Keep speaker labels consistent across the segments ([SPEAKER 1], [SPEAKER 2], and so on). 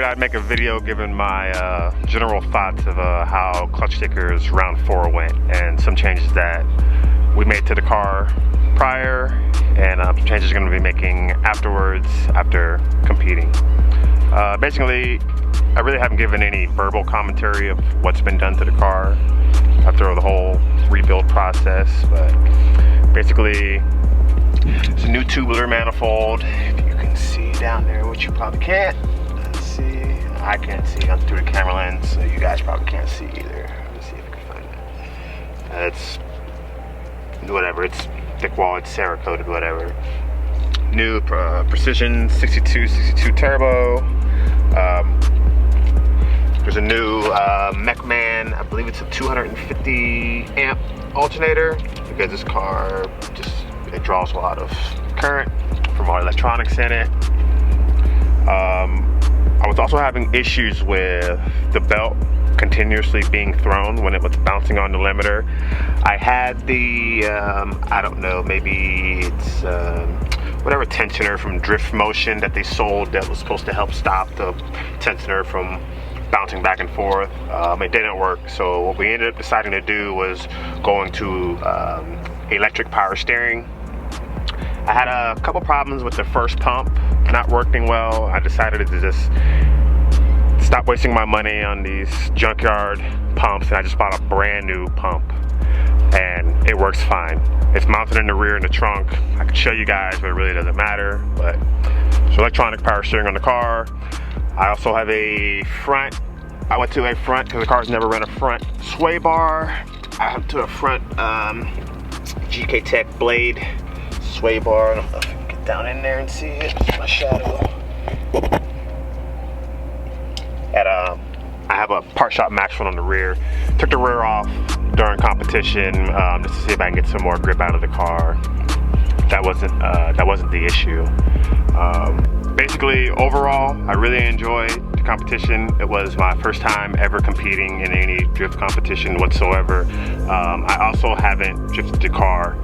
[SPEAKER 1] I'd make a video giving my general thoughts of how Klutchkickers round 4 went and some changes that we made to the car prior and some changes we're going to be making afterwards after competing. Basically, I really haven't given any verbal commentary of what's been done to the car after the whole rebuild process, but basically it's a new tubular manifold. If you can see down there, which you probably can't. I can't see through the camera lens, so you guys probably can't see either. Let's see if I can find it. It's whatever, it's thick wall, it's Cerakoted, whatever. New Precision 6262 turbo. There's a new Mechman, I believe it's a 250 amp alternator, because this car it draws a lot of current from all electronics in it. I was also having issues with the belt continuously being thrown when it was bouncing on the limiter. I had the, I don't know, maybe it's whatever tensioner from Drift Motion that they sold that was supposed to help stop the tensioner from bouncing back and forth. It didn't work, so what we ended up deciding to do was going to electric power steering. I had a couple problems with the first pump not working well. I decided to just stop wasting my money on these junkyard pumps, and I just bought a brand new pump, and it works fine. It's mounted in the rear in the trunk. I can show you guys, but it really doesn't matter. But so electronic power steering on the car. I also have a front. I went to a front because the car's never run a front sway bar. I have to a front GK Tech blade sway bar. I don't know if you can get down in there and see it. It's my shadow. I have a part shop max one on the rear. Took the rear off during competition just to see if I can get some more grip out of the car. That wasn't the issue. Basically, overall, I really enjoyed the competition. It was my first time ever competing in any drift competition whatsoever. I also haven't drifted the car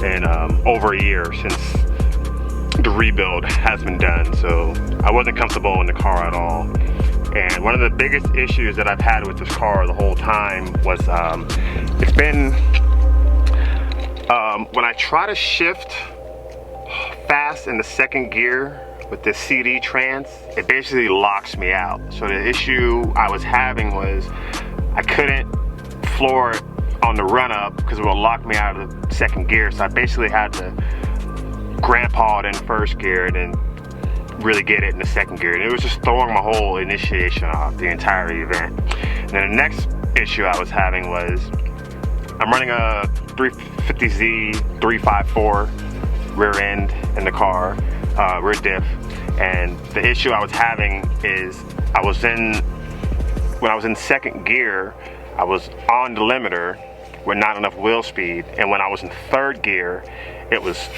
[SPEAKER 1] in over a year since the rebuild has been done, so I wasn't comfortable in the car at all. And one of the biggest issues that I've had with this car the whole time was it's been when I try to shift fast in the second gear with this CD trans, it basically locks me out. So the issue I was having was I couldn't floor it on the run up because it would lock me out of the second gear. So I basically had to grandpa it in first gear and then really get it in the second gear. And it was just throwing my whole initiation off the entire event. And then the next issue I was having was I'm running a 350Z 354 rear end in the car, rear diff, and the issue I was having is when I was in second gear, I was on the limiter with not enough wheel speed, and when I was in third gear, it was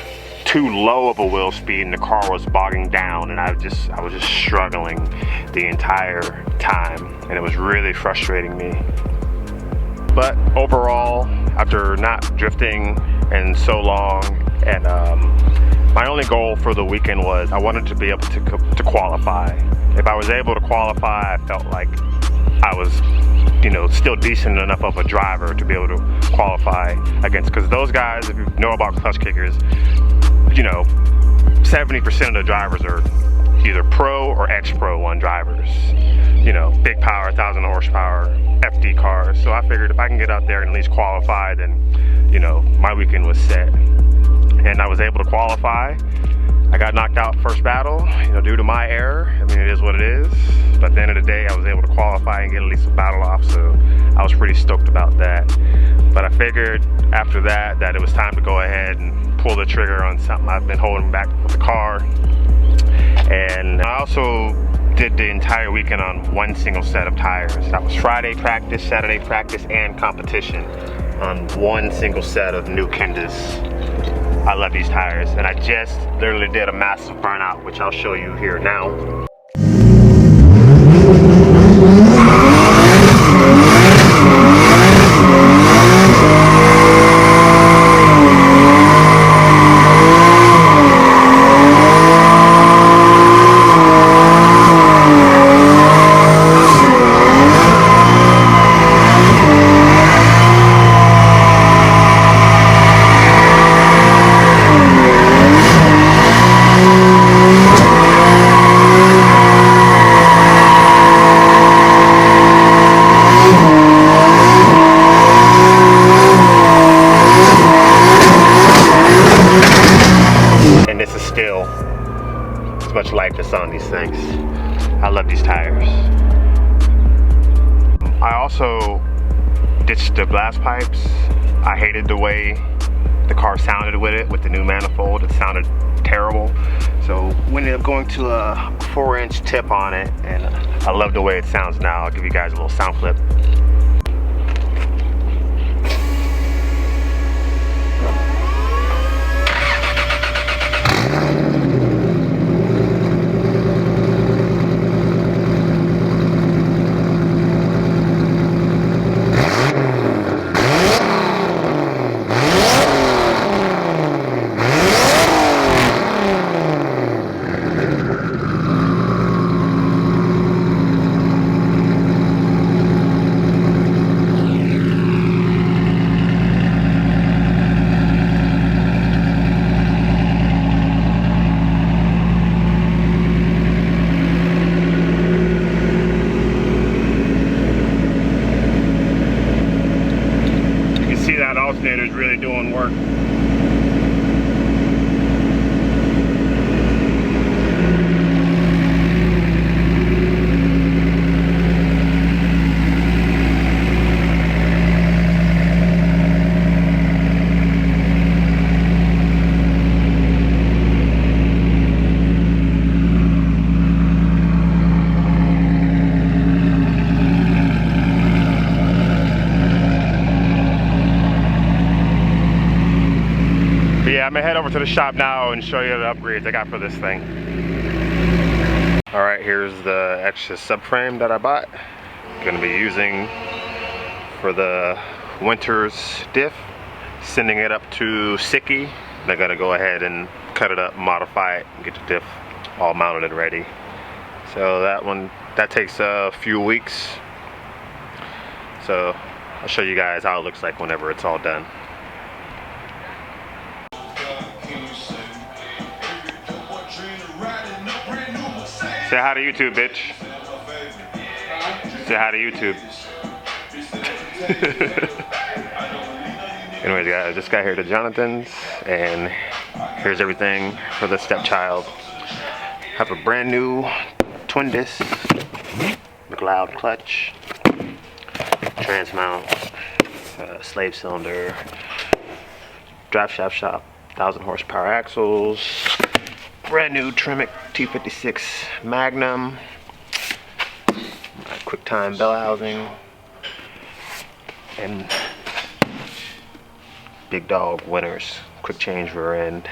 [SPEAKER 1] too low of a wheel speed and the car was bogging down, and I was just struggling the entire time, and it was really frustrating me. But overall, after not drifting in so long, and my only goal for the weekend was I wanted to be able to qualify. If I was able to qualify, I felt like I was, still decent enough of a driver to be able to qualify against, because those guys, if you know about Klutchkickers, 70% of the drivers are either pro or ex-pro one drivers. Big power, 1,000 horsepower, FD cars. So I figured if I can get out there and at least qualify, then, my weekend was set. And I was able to qualify. I got knocked out first battle, due to my error. I mean, it is what it is. But at the end of the day, I was able to qualify and get at least a battle off, so I was pretty stoked about that. But I figured after that it was time to go ahead and pull the trigger on something I've been holding back with the car. And I also did the entire weekend on one single set of tires. That was Friday practice, Saturday practice, and competition on one single set of new Kendas. I love these tires, and I just literally did a massive burnout, which I'll show you here now. And this is still as much life that's on these things. I love these tires. I also ditched the glass pipes. I hated the way the car sounded with it, with the new manifold. It sounded terrible. So we ended up going to a 4-inch tip on it, and I love the way it sounds now. I'll give you guys a little sound clip. That alternator is really doing work. I'm gonna head over to the shop now and show you the upgrades I got for this thing. All right, here's the extra subframe that I bought. Gonna be using for the winter's diff, sending it up to Sicky. They're gonna go ahead and cut it up, modify it, and get the diff all mounted and ready. So that takes a few weeks. So I'll show you guys how it looks like whenever it's all done. Say hi to YouTube, bitch. Say hi to YouTube. Anyways, guys, I just got here to Jonathan's, and here's everything for the stepchild. Have a brand new twin disc, McLeod clutch, trans mount, slave cylinder, drive shaft shop, 1,000 horsepower axles, brand new Tremec T56 Magnum, QuickTime bell housing, and big dog Winners quick change rear end.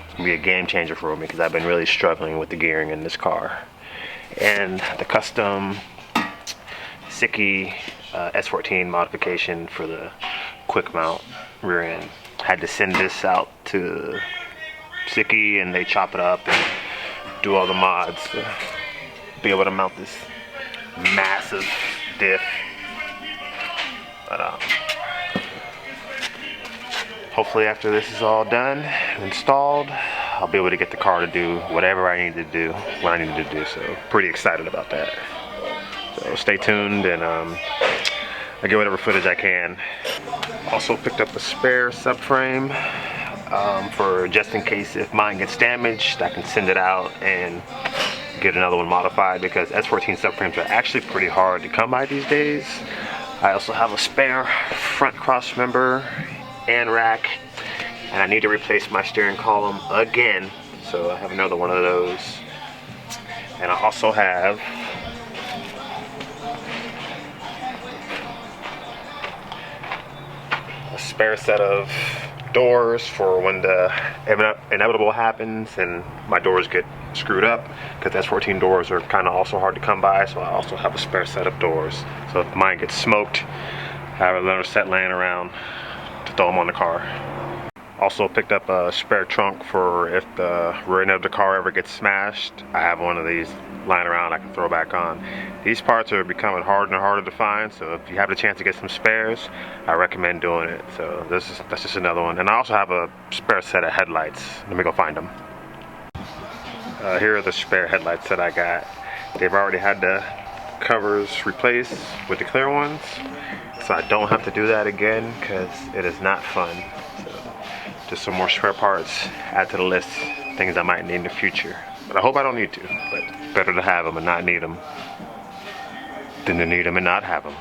[SPEAKER 1] It's gonna be a game changer for me because I've been really struggling with the gearing in this car. And the custom Sicky S14 modification for the quick mount rear end. Had to send this out to Sicky, and they chop it up and do all the mods to be able to mount this massive diff. But hopefully after this is all done and installed, I'll be able to get the car to do whatever I need to do, what I need to do. So pretty excited about that. So stay tuned, and I'll get whatever footage I can. Also picked up a spare subframe for just in case if mine gets damaged, I can send it out and get another one modified, because S14 subframes are actually pretty hard to come by these days. I also have a spare front cross member and rack, and I need to replace my steering column again, so I have another one of those. And I also have a spare set of doors for when the inevitable happens and my doors get screwed up, because S14 doors are kind of also hard to come by, so I also have a spare set of doors. So if mine gets smoked, I have another set laying around to throw them on the car. Also picked up a spare trunk for if the rear end of the car ever gets smashed. I have one of these lying around I can throw back on. These parts are becoming harder and harder to find, so if you have the chance to get some spares, I recommend doing it. So that's just another one. And I also have a spare set of headlights. Let me go find them. Here are the spare headlights that I got. They've already had the covers replaced with the clear ones, so I don't have to do that again because it is not fun. Just some more spare parts, add to the list, things I might need in the future. But I hope I don't need to, but better to have them and not need them than to need them and not have them.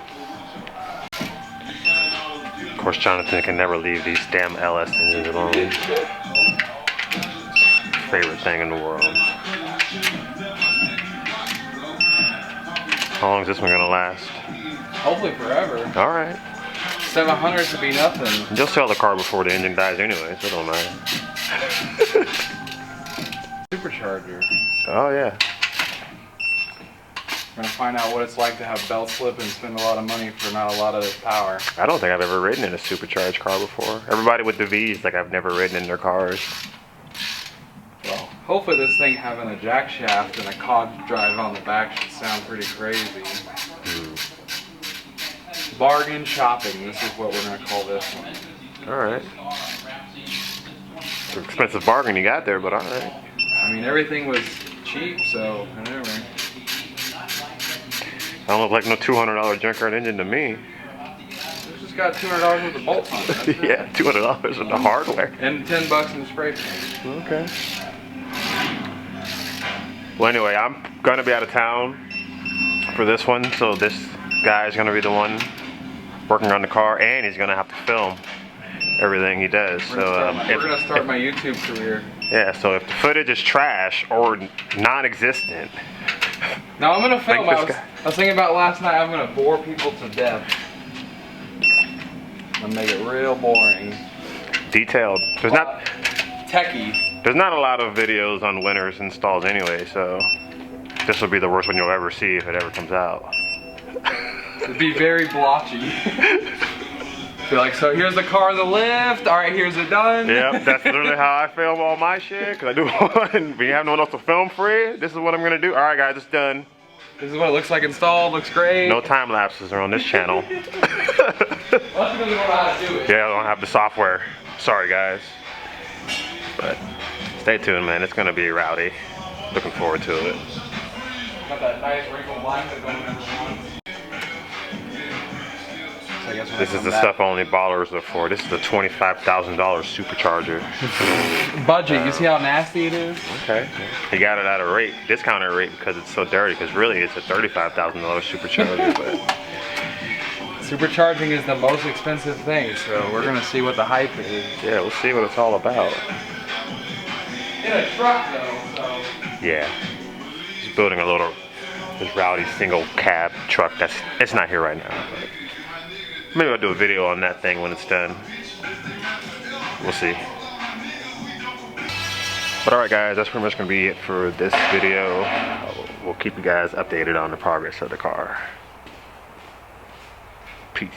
[SPEAKER 1] Of course, Jonathan can never leave these damn LS engines alone. Favorite thing in the world. How long is this one gonna last?
[SPEAKER 2] Hopefully forever.
[SPEAKER 1] All right.
[SPEAKER 2] 700 should be nothing.
[SPEAKER 1] You'll sell the car before the engine dies anyway, so it don't matter.
[SPEAKER 2] Supercharger.
[SPEAKER 1] Oh yeah.
[SPEAKER 2] We're gonna find out what it's like to have belt slip and spend a lot of money for not a lot of power.
[SPEAKER 1] I don't think I've ever ridden in a supercharged car before. Everybody with the V's, like I've never ridden in their cars.
[SPEAKER 2] Well, hopefully this thing having a jack shaft and a cog drive on the back should sound pretty crazy. Bargain shopping, this is what we're going to call this one.
[SPEAKER 1] Alright. It's an expensive bargain you got there, but alright.
[SPEAKER 2] I mean, everything was cheap, so whatever.
[SPEAKER 1] I don't look like no $200 junkyard engine to me.
[SPEAKER 2] It's just got $200 worth of bolts on it.
[SPEAKER 1] Yeah, $200 in the hardware.
[SPEAKER 2] And $10 in the spray paint.
[SPEAKER 1] Okay. Well, anyway, I'm going to be out of town for this one, so this guy's going to be the one working on the car, and he's going to have to film everything he does.
[SPEAKER 2] We're going to start my YouTube career.
[SPEAKER 1] Yeah, so if the footage is trash or non-existent.
[SPEAKER 2] No, I'm going to film. I was thinking about last night, I'm going to bore people to death. I'm going to make it real boring.
[SPEAKER 1] Detailed.
[SPEAKER 2] Techie.
[SPEAKER 1] There's not a lot of videos on Winners installs anyway, so this will be the worst one you'll ever see if it ever comes out.
[SPEAKER 2] It'd be very blotchy. Be like, so here's the car in the lift. All right, here's it done.
[SPEAKER 1] Yep, that's literally how I film all my shit. Cause I do one. When you have no one else to film for you, this is what I'm gonna do. All right, guys, it's done.
[SPEAKER 2] This is what it looks like installed. Looks great.
[SPEAKER 1] No time lapses are on this channel.
[SPEAKER 2] Well, that's because we don't know how to do it.
[SPEAKER 1] Yeah, I don't have the software. Sorry, guys. But stay tuned, man. It's gonna be rowdy. Looking forward to it.
[SPEAKER 2] Got that nice wrinkled blanket going everyone.
[SPEAKER 1] This is the stuff only ballers are for. This is the $25,000 supercharger.
[SPEAKER 2] Budget, you see how nasty it is?
[SPEAKER 1] Okay. He got it at a discounted rate because it's so dirty, because really it's a $35,000 supercharger. But
[SPEAKER 2] supercharging is the most expensive thing, so we're going to see what the hype is.
[SPEAKER 1] Yeah, we'll see what it's all about.
[SPEAKER 2] In a truck though, so.
[SPEAKER 1] Yeah. He's building this rowdy single cab truck it's not here right now. But maybe I'll do a video on that thing when it's done. We'll see. But alright guys, that's pretty much going to be it for this video. We'll keep you guys updated on the progress of the car. Peace.